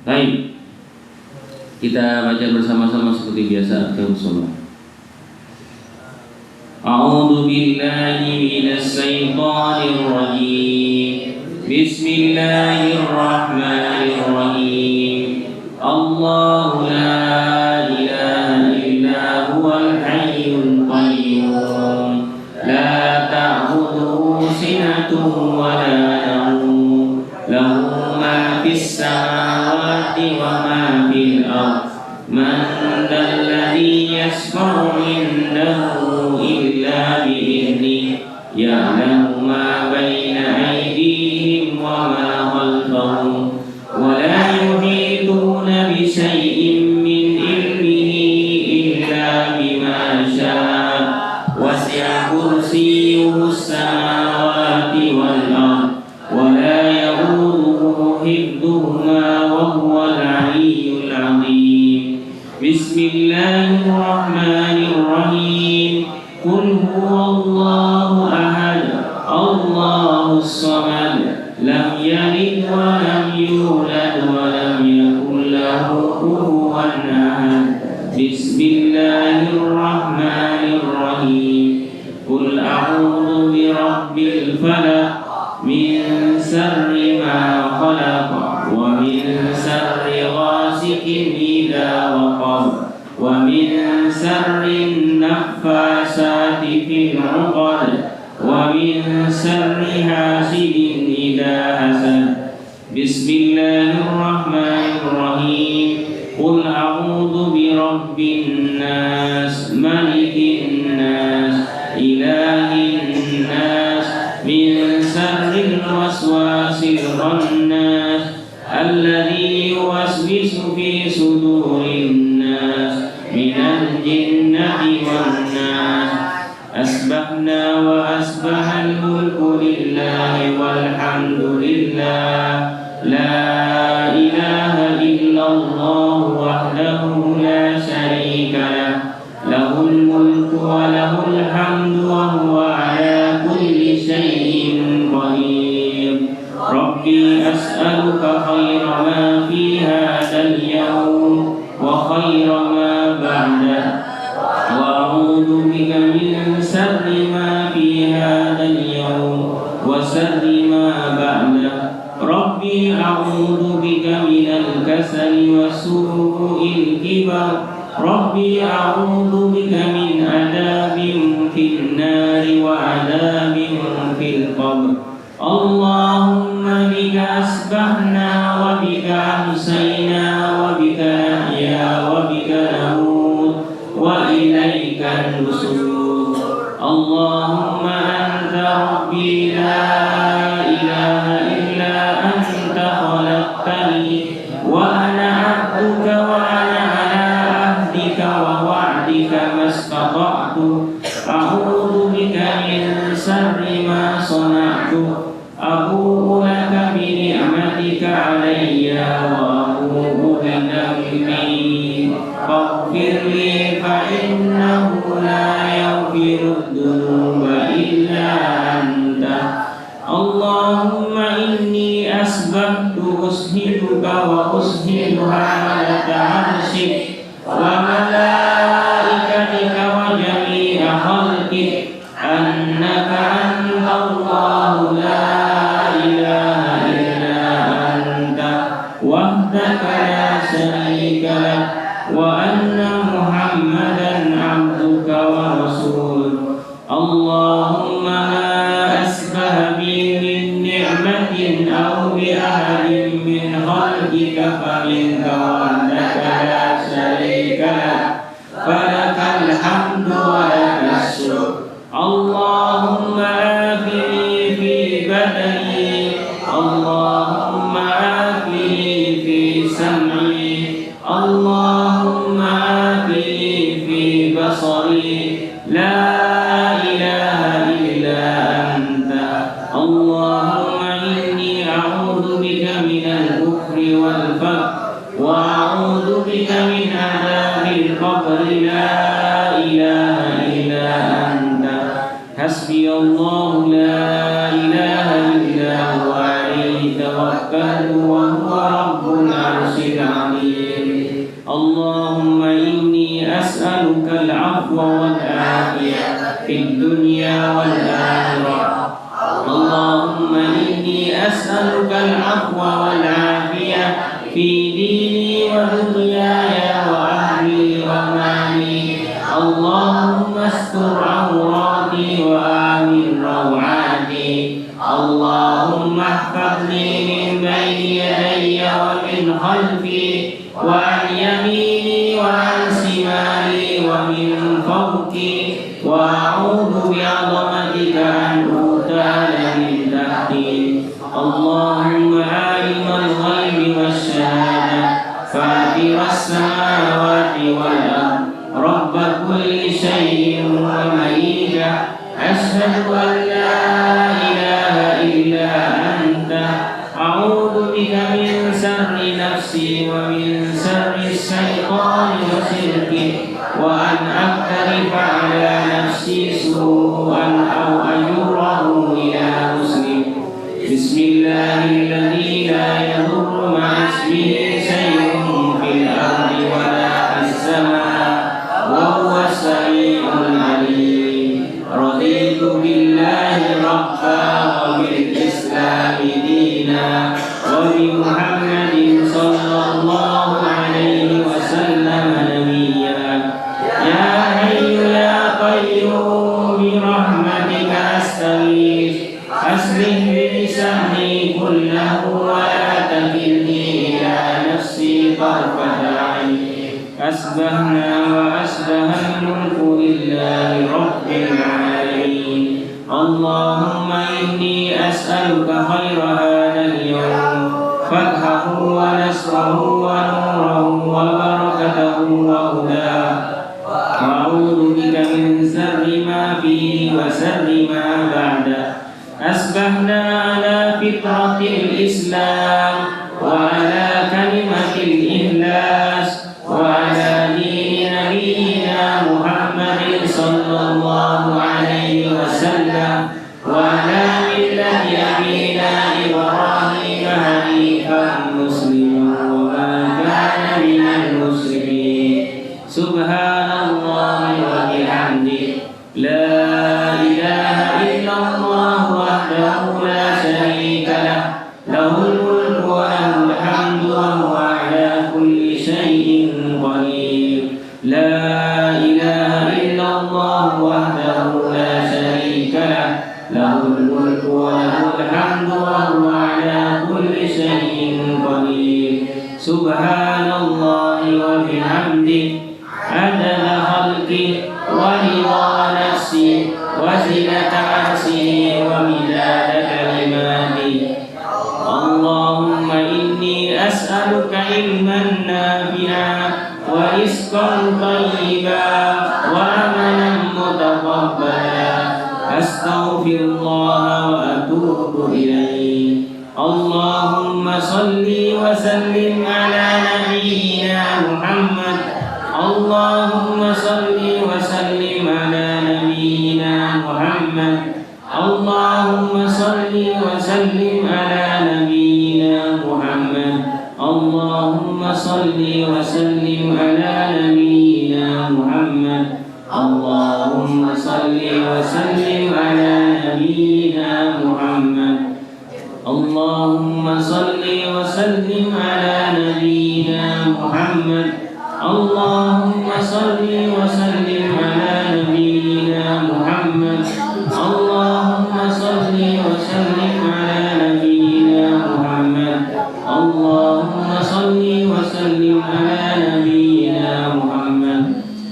Baik, kita baca bersama-sama seperti biasa Al-Fatihah. A'udzu billahi minasy syaithanir rajim. Bismillahirrahmanirrahim. Allahu la ilaha illa huwal hayyul qayyum. La ta'khudhuhu sinatun wa la nawm. Lahu ma fis samawati wa ma fil ardh. Man dzalladzi yashfa'u 'indahu illa bi'idhnihi. Ya'lamu ma baina aydihim wa ma khalfahum. Wa la yuhituna bi syai'in min ilmihi illa bima syaa. Wasi'a kursiyyuhu as-samawati wal ardh. Wa la ya'uduhu hifdhuhuma wa huwal 'aliyyul 'azim. Bismillahirrahmanirrahim. Qul huwallahu ahad, Allahus samad, lam yalid wa lam yulad wa lam yakul lahu kufuwan ahad. Bismillahirrahmanirrahim. Qul a'udzu birabbil falaq, min syarri ma khalaq, wa min syarri ghasiqin idza waqab, wa min syarri naffasati fil 'uqad, wa min syarri hasidin idza hasad. Bismillahirrahmanirrahim. Qul a'udzu birabbin nas, malikin nas, ilahin nas, min syarril waswasil khannas, alladzi yuwaswisu fi sudurin nas, minal jinnati wan nas. Asbahna wa asbahal mulku lillahi walhamdulillah. La ilaha illallah wahdahu la syarika lah. Lahul mulku wa lahul hamdu wa huwa ala kulli syai'in qadir. Rabbi as'aluka khaira ma fi hadzal yawm wa khaira ma ba'dah, wa a'udzu bika min syarri ma fi hadzal yawm wa syarri ma ba'dah. Rabbi a'udzu bika minal kasali wa su'il kibar. Rabbi a'udzu bika min adabin fin nari wa adabin fil qabr. Allahumma bika asbahna wa bika amsayna wa bika nahya wa bika namut wa ilaika nusur. Allahumma anta rabbi la ilaha illa anta khalaqtani wa ana 'abduka wa ana ala ahdika wa wa'dika mastata'tu. A'udzu bika min syarri ma sana'tu. Abu'u laka bi ni'matika 'alayya wa abu'u bi dhanbi. Faghfir li fa innahu la yaghfiru dhunuba illa anta. Allahumma inni asbahtu ushiduka wa ushidu halata 'arsyik wa malaikatika wa jami'a khalqik annaka anta Allahu la ilaha illa anta wahdaka la syarika lak, wa anna Muhammadan 'abduka wa rasul. Allahumma ma asbaha bi min ni'matin aw bi ahadin min khalqika fa minka wahdaka la syarika lak, falakal hamdu wa lakas syukr. Allahumma afini fi badani, Allahumma afini fi sam'i, Allahumma afini fi basari. La ilaha illa anta. Allahumma inni a'udzu bika minal kufri wal faqr wa a'udzu bika min adzabil qabr. La ilaha illa anta. Hasbiyallahu la ilaha illa huwa alayhi tawakkaltu wa huwa rabbul 'arsy العرش العظيم اللهم إني أسألك العفو والعافية في الدنيا والآخرة اللهم إني أسألك العفو والعافية في ديني ودنياي وأهلي ومالي اللهم استر عوراتي وآمن روعاتي اللهم احفظني من بين يدي ومن خلفي وعن يميني وعن شمالي ومن فوقي وأعوذ بعظمتك أن أغتال من تحتي اللهم عالم الغيب والشهادة فاطر السماوات والأرض رب كل شيء ومليكه أشهد أن لا إله إلا أنت أعوذ بك من شر نفسي ومن شر الشيطان وشركه وأن أقترف على نفسي سوءا أو أجره إلى مسلم بسم الله الذي لا يضر مع اسمه شيء في الأرض ولا في السماء وهو السميع العليم رضيت بالله ربا وبالإسلام دينا وبمحمد صلى الله عليه وسلم نبيا يا حي يا قيوم برحمتك أستغيث أصلح لي شأني كله ولا تكلني إلى نفسي طرفة عين أصبحنا وأصبح الملك لله رب العالمين اللهم إني أسألك خير هذا اليوم فتحه ونصره ونوره وبركته وهداه وأعوذ بك من شر ما فيه وشر ما بعده أصبحنا على فطرة الإسلام وعلى كلمة الإخلاص وعلى دين نبينا محمد صلى الله عليه وسلم وعلى ملة أبينا إبراهيم حنيفا مسلما وما كان من المشركين سبحان الله وبحمده لا إله إلا الله وحده لا شريك له له الملك وله الحمد وهو على كل شيء قدير لا إله إلا الله وحده لا شريك له له الملك وله الحمد وهو على كل شيء قدير سبحان الله وبحمده عدد خلقه ورضا نفسه وزنة عرشه ومداد كلماته اللهم إني أسألك علما نافعا ورزقا طيبا وعملا متقبلا أستغفر الله وأتوب إليه اللهم صل وسلم على نبينا محمد اللهم صل وسلم على نبينا محمد اللهم صل وسلم على نبينا محمد اللهم صل وسلم على نبينا محمد اللهم صل وسلم على نبينا محمد اللهم صل وسلم على نبينا محمد اللهم صل وسلم على نبينا محمد اللهم صل وسلم على نبينا محمد اللهم صل وسلم على نبينا محمد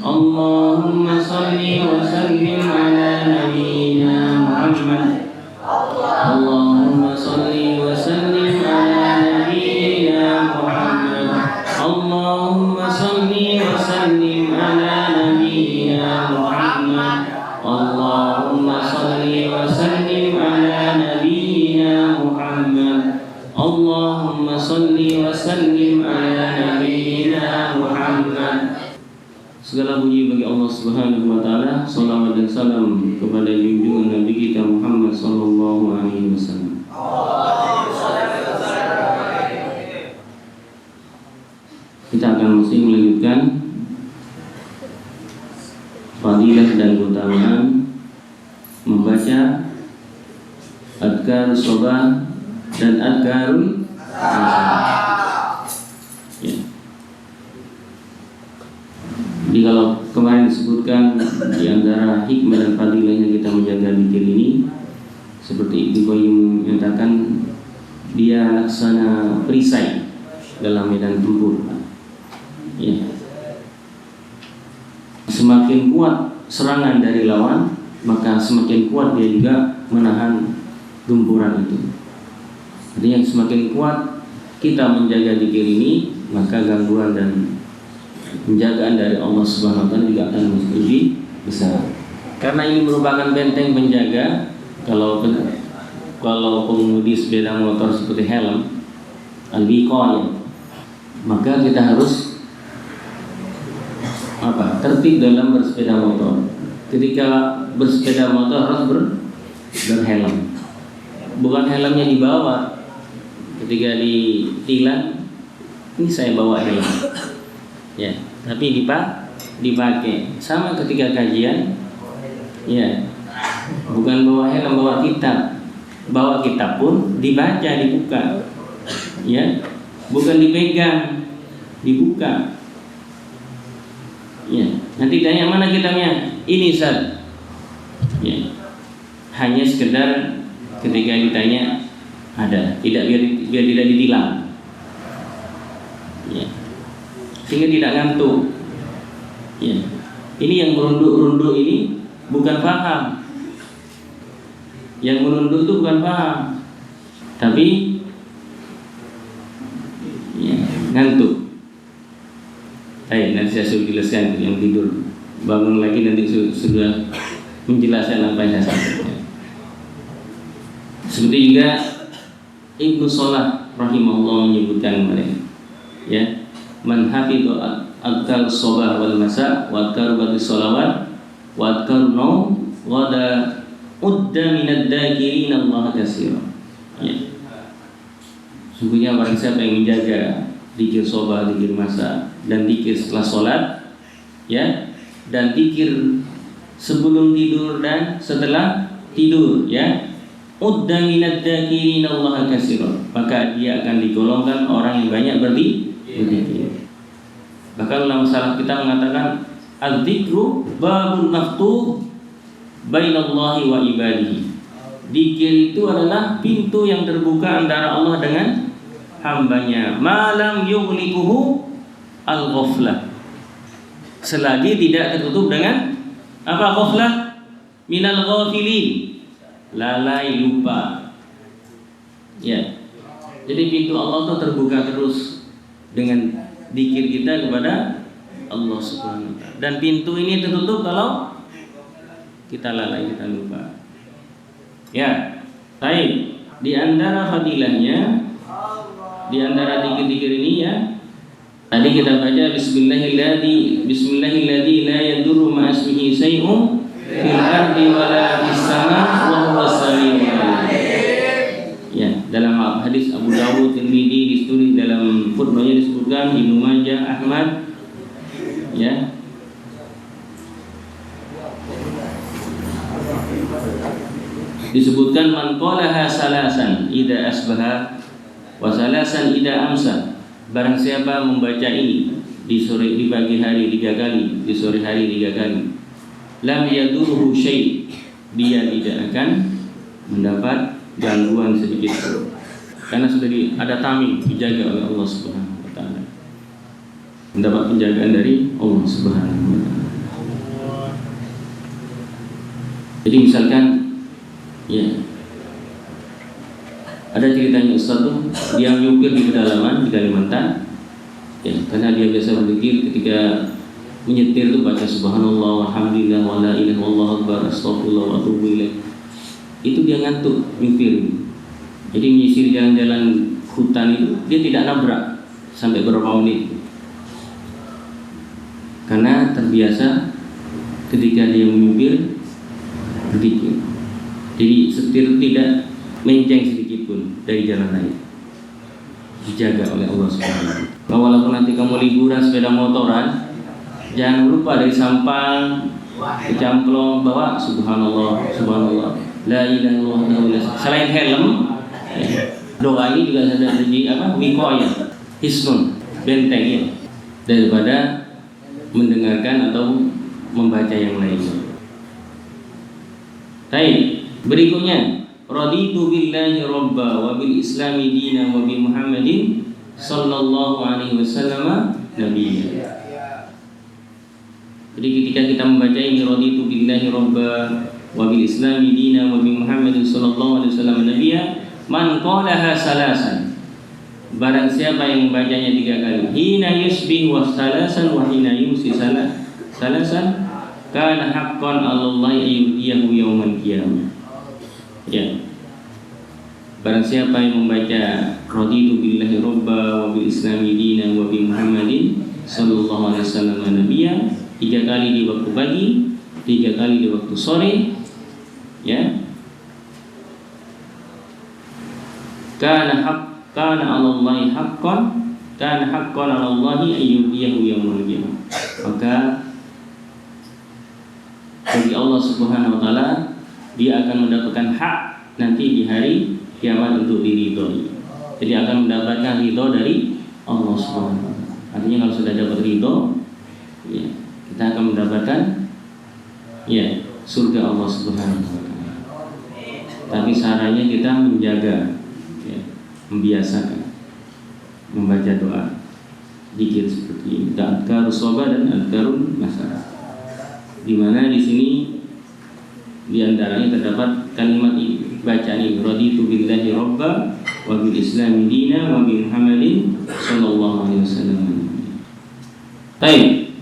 اللهم صل وسلم على نبينا محمد اللهم صل وسلم على نبينا محمد اللهم صل وسلم على نبينا محمد اللهم صل وسلم على نبينا محمد اللهم صل وسلم على نبينا محمد. Segala puji bagi Allah Subhanahu wa taala, salawat dan salam kepada junjungan Nabi kita Muhammad sallallahu alaihi wasallam. Kita akan masih melanjutkan fadilah dan keutamaan membaca adkar sabah dan adkarul masa. Ya. Jadi kalau kemarin disebutkan di antara hikmah dan fadilahnya kita menjaga zikir ini, seperti Ibnu Qayyim menyatakan, dia laksana perisai dalam medan tempur. Ya. Semakin kuat serangan dari lawan, maka semakin kuat dia juga menahan gempuran itu. Artinya semakin kuat kita menjaga zikir ini, maka gangguan dan penjagaan dari Allah Subhanahu wa taala juga akan lebih besar. Karena ini merupakan benteng penjaga. Kalau pengemudi sepeda motor seperti helm, al-wiqayah, maka kita harus tertib dalam bersepeda motor. Ketika bersepeda motor harus berhelm. Bukan helmnya dibawa. Ketika ditilang, ini saya bawa helm. Ya, tapi dipakai. Sama ketika kajian, ya, bukan bawa helm, bawa kitab. Bawa kitab pun dibaca, dibuka. Ya, bukan dipegang, dibuka. Ya, nanti tanya mana kitabnya? Ini Ustaz. Ya. Hanya sekedar ketika ditanya ada, tidak biar tidak ditilang. Ya. Sehingga tidak ngantuk. Ya. Ini yang merunduk-runduk ini bukan paham. Yang merunduk itu bukan paham, tapi ya, ngantuk. Nanti saya suruh jelaskan yang tidur, bangun lagi nanti sudah menjelaskan apa yang saya sampaikan. Seperti juga Ibnu Shalah rahimahullah menyebutkan kemarin, ya, man hafidhu adkar sabah wal masa wa adkar ba'da shalawat wa adkar naum wa da udda minad dakirin Allah katsira. Ya. Sungguhnya barang siapa yang menjaga zikir sabah, zikir masa, dan zikir setelah sholat, ya, dan zikir sebelum tidur dan setelah tidur, ya, udda minad dakirin Allah katsira, maka dia akan digolongkan orang yang banyak berzikir. Bahkan dalam salaf kita mengatakan az-zikru babun maftuh bainallahi wa ibadihi. Zikir itu adalah pintu yang terbuka antara Allah dengan hambanya, malam yughliquhu al-ghaflah, selagi tidak tertutup dengan apa? Ghaflah minal ghafilin, lalai, lupa. Ya. Jadi pintu Allah itu terbuka terus dengan zikir kita kepada Allah Subhanahu wa taala. Dan pintu ini tertutup kalau kita lalai, kita lupa. Ya. Baik, di antara fadilahnya, di antara zikir-zikir ini, ya, tadi kita baca Bismillahilladzi la yadurru ma ismihi syai'un fil ardi wala fis sama' wa huwas sami'ul 'alim. Ya, dalam hadis Abu Dawud, Tirmidzi, ditulis dalam footnote-nya disebutkan, Ibnu Majah, Ahmad, ya. Disebutkan man qalaha salasan idza asbaha wa salasan idza amsa. Barang siapa membaca ini di pagi hari 3 kali, di sore hari 3 kali, lam yadurhu syai', dia tidak akan mendapat gangguan sedikit pun, karena sudah ada tamim, dijaga oleh Allah Subhanahu wa taala. Mendapat penjagaan dari Allah Subhanahu wa taala. Jadi misalkan, ya, ada ceritanya Ustaz tuh, dia nyupir di pedalaman di Kalimantan, ya, karena dia biasa berzikir ketika menyetir tuh baca subhanallah walhamdulillah wa la ilaha illallah akbar astagfirullah wa atubu ilaih. Itu dia ngantuk nyupir. Jadi menyisir jalan-jalan hutan itu dia tidak nabrak sampai berapa menit, karena terbiasa ketika dia menyupir berzikir. Jadi setir tidak menceng sedikit pun dari jalan lain, dijaga oleh Allah Subhanahu wa taala. Walaupun nanti kamu liburan sepeda motoran, jangan lupa dari Sampang ke Camplong bawa subhanallah, subhanallah, la ilaha illallah. Selain helm, doa ini juga ada di wiqayah, hisnun, benteng ya, daripada mendengarkan atau membaca yang lain. Baik, berikutnya raditu billahi robba wa bil islami dina wa bi Muhammadin sallallahu alaihi wasallam nabiyya. Jadi ketika kita membaca ini raditu billahi robba wa bil islami dina wa bi Muhammadin sallallahu alaihi wasallam nabiyya, man qalaha salasan, barang siapa yang membacanya 3 kali, hina yusbih wa salasan wa hina yumsi salasan, kana haqqan 'alallahi ayyudiyahu yaumal qiyamah. Ya. Barang siapa yang membaca raditu billahi robba wa bil islami dina wa bi Muhammadin sallallahu alaihi wasallam nabiyya, 3 kali di waktu pagi, 3 kali di waktu sore, ya. Kana 'alallahi haqqan, kana haqqan 'alallahi ayyudiyahu yaumal qiyamah. Maka bagi Allah Subhanahu wa taala dia akan mendapatkan hak nanti di hari kiamat untuk diridhoi. Jadi akan mendapatkan ridho dari Allah Subhanahu wa taala. Artinya kalau sudah dapat ridho, ya, kita akan mendapatkan ya surga Allah Subhanahu wa taala. Tapi caranya kita menjaga, ya, membiasakan membaca doa zikir seperti ini, adkarus sabah dan adkarun masalah. Di mana di sini di antaranya terdapat kalimat ini, bacaan ini, raditu billahi robba wa bil islami dina wa bi Muhammadin sallallahu alaihi wasallam. Baik.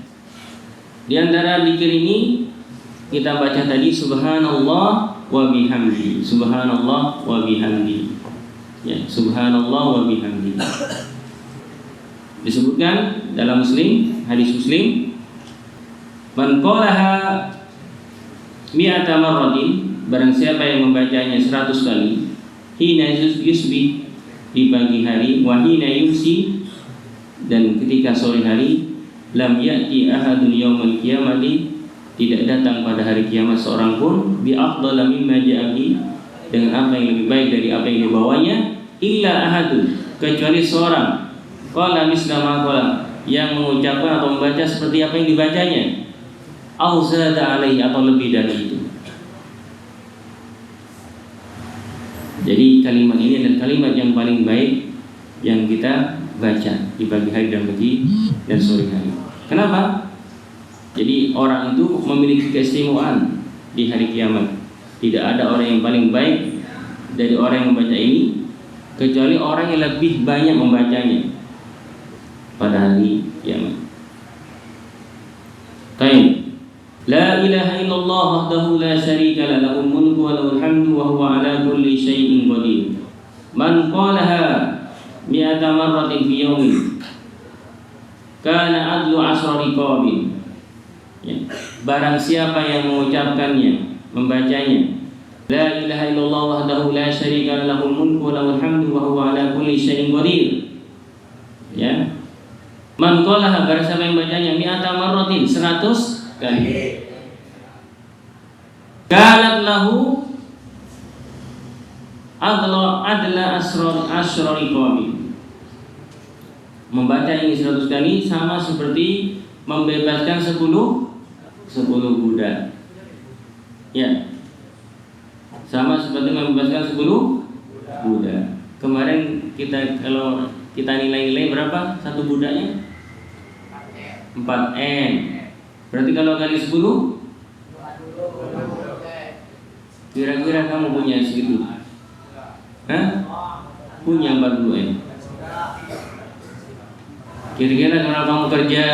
Di antara zikir ini kita baca tadi subhanallah wa bihamdi, subhanallah wa bihamdi. Ya, subhanallah wa bihamdi. Disebutkan dalam Muslim, hadis Muslim, man qalaha mi'ata marratin, barang siapa yang membacanya 100 kali, hina yusbi, di pagi hari, wa hina yumsi, dan ketika sore hari, lam ya'ti ahadun yaumal qiyamati, tidak datang pada hari kiamat seorang pun, bi afdala mimma ja'a bi, dengan apa yang lebih baik dari apa yang dibawanya, illa ahadun, kecuali seorang, qala misla ma qala, yang mengucapkan atau membaca seperti apa yang dibacanya, au zada alaihi, atau lebih dari itu. Jadi kalimat ini adalah kalimat yang paling baik yang kita baca di pagi hari dan pagi dan sore hari. Kenapa? Jadi orang itu memiliki keistimewaan di hari kiamat. Tidak ada orang yang paling baik dari orang yang membaca ini kecuali orang yang lebih banyak membacanya pada hari kiamat. Baik. La ilaha illallah wahdahu la syarika lah, lahul mulku wa lahul hamdu wa huwa ala kulli syai'in qadir. Man qalaha mi'ata marratin fi yawmin kana adlu asra riqabin. Ya. Barang siapa yang mengucapkannya, membacanya, la ilaha illallah wahdahu la syarika lah, lahul mulku wa lahul hamdu wa huwa ala kulli syai'in qadir. Ya. Man qalaha, barang siapa yang membacanya mi'ata marratin, 100 kali, kanat lahu adla asra riqabin. Membaca ini 100 kali sama seperti membebaskan 10 budak. Ya. Sama seperti membebaskan 10 budak. Kemarin kalau kita nilai-nilai berapa satu budaknya? 4M. Berarti kalau kali 10, kira-kira kamu punya segitu? Hah? Punya 40M. Kira-kira kalau kamu kerja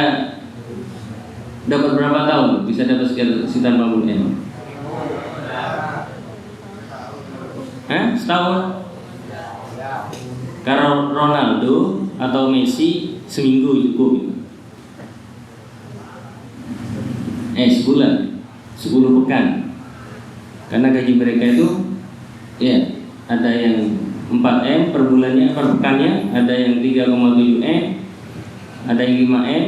dapat berapa tahun? Bisa dapat sekitar 40M. Hah? Setahun? Kalau Ronaldo atau Messi seminggu cukup. Sebulan 10 pekan. Karena gaji mereka itu ya ada yang 4M per bulannya, per pekannya, ada yang 3,7M, ada yang 5M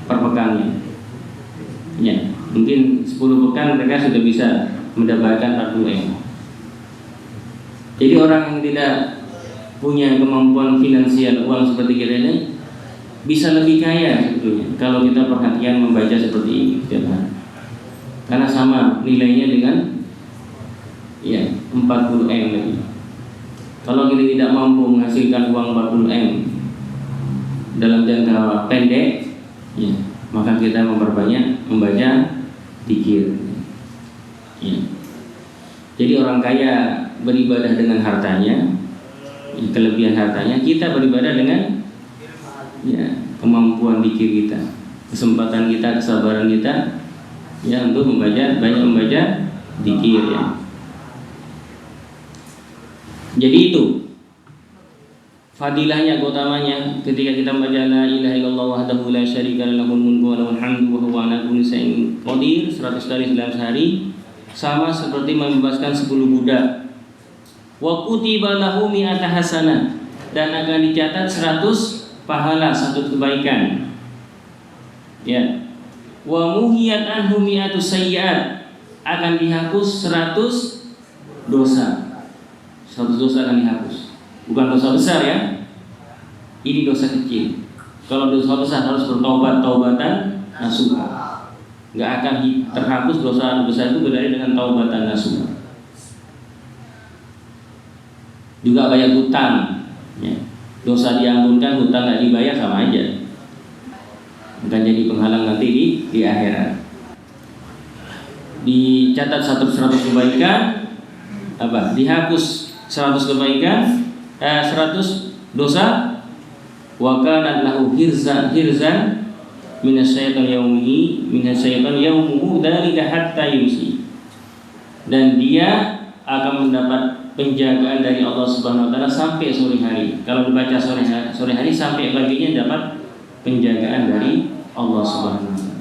per pekannya. Ya, mungkin 10 pekan mereka sudah bisa mendapatkan 40M. Jadi orang yang tidak punya kemampuan finansial uang seperti kita ini bisa lebih kaya sebetulnya kalau kita perhatian membaca seperti ini setiap hari. Karena sama nilainya dengan 40M lagi. Kalau kita tidak mampu menghasilkan uang 40M dalam jangka pendek, maka kita memperbanyak membaca dzikir. Jadi orang kaya beribadah dengan hartanya, kelebihan hartanya. Kita beribadah dengan kemampuan dzikir kita, kesempatan kita, kesabaran kita untuk banyak membaca dzikir ya. Jadi itu fadilahnya, keutamanya ketika kita membaca la ilaha illallah wahdahu la syarika lahu mulku wa lahul hamdu wa huwa ala kulli syai'in qadir 100 kali dalam sehari, sama seperti membebaskan 10 budak. Wa kutiba lahu mi'ata hasanah, dan akan dicatat 100 pahala, 1 kebaikan. Ya. Wa muhiyat anhu mi'atu sayyi'at, akan dihapus 100 dosa. 100 dosa akan dihapus. Bukan dosa besar ya. Ini dosa kecil. Kalau dosa besar harus bertaubat, taubatan nasuha. Enggak akan terhapus dosa besar itu kecuali dengan taubatan nasuha. Juga bayar hutang ya. Dosa diampunkan, hutang enggak dibayar sama aja. Akan jadi penghalang nanti di akhirat. Dicatat 100 kebaikan, dihapus 100 kebaikan, 100 dosa. Wa kana lahu hirzan minasyaitan yaumuhu dzalika hatta yumsi. Dan dia akan mendapat penjagaan dari Allah Subhanahu wa taala sampai sore hari. Kalau dibaca sore hari sampai paginya dapat penjagaan dari Allah Subhanahu wa taala.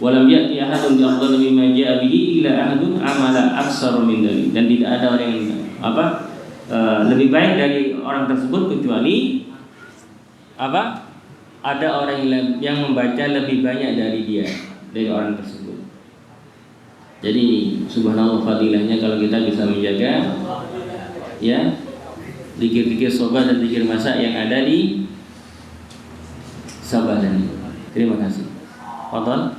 Walam ya'ti ahadun bi afdal mimma ja'a bihi illa ahadun amala aktsara min dzalik. Dan tidak ada orang yang lebih baik dari orang tersebut kecuali ada orang yang membaca lebih banyak dari dia, dari orang tersebut. Jadi subhanallah fadilahnya kalau kita bisa menjaga zikir-zikir sobat dan zikir masa yang ada di Sabah ini. Terima kasih. Fadhal.